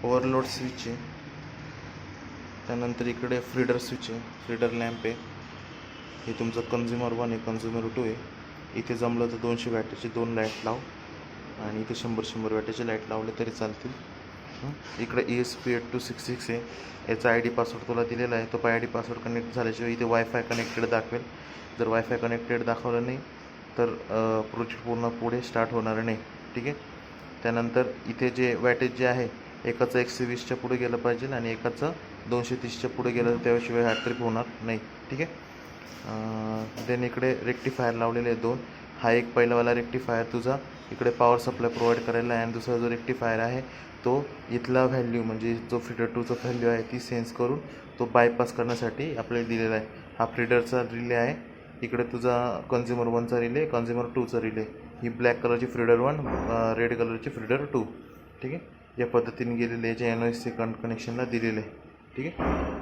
Overload switch आहे, त्यानंतर इकडे फ्रीडर स्विच आहे, फ्रीडर लॅम्प आहे, हे तुमचं कंझ्युमर 1 आहे, कंझ्युमर 2 आहे. इथे जमलं तर 200 वॅटचे 2 लाईट लाव आणि इथे 100 वॅटचे लाईट लावले तरी चालतील. इकडे ESP8266 आहे, याचा ID पासवर्ड तुला दिलेला आहे. तो ID पासवर्ड कनेक्ट झाल्याशिवाय इथे वायफाय कनेक्टेड दाखवेल. जर वायफाय कनेक्टेड दाखवलं नाही तर प्रोजेक्ट पूर्ण पुढे स्टार्ट होणार नाही. ठीक आहे. त्यानंतर इथे जे वॅटेज जे आहे, एकाचं 120च्या पुढे गेलं पाहिजे आणि एकाचं 230च्या पुढे गेलं तर त्याशिवाय हा ट्रिप होणार नाही. ठीक आहे. देन इकडे रेक्टिफायर लावलेले आहे 2. हा एक पहिलावाला रेक्टिफायर तुझा इकडे पॉवर सप्लाय प्रोव्हाइड करायला आहे आणि दुसरा जो रेक्टिफायर आहे तो इथला व्हॅल्यू म्हणजे जो फीडर 2चा व्हॅल्यू आहे ती सेन्स करून तो बायपास करण्यासाठी आपल्याला दिलेला आहे. हा फ्रीडरचा रिले आहे, इकडे तुझा कंझ्युमर 1चा रिले, कंझ्युमर 2चा रिले. ही ब्लॅक कलरची फ्रीडर 1, रेड कलरची फ्रीडर 2. ठीक आहे. या पद्धतीने गेलेले याच्या NOS कनेक्शनला दिलेले आहे. ठीक आहे.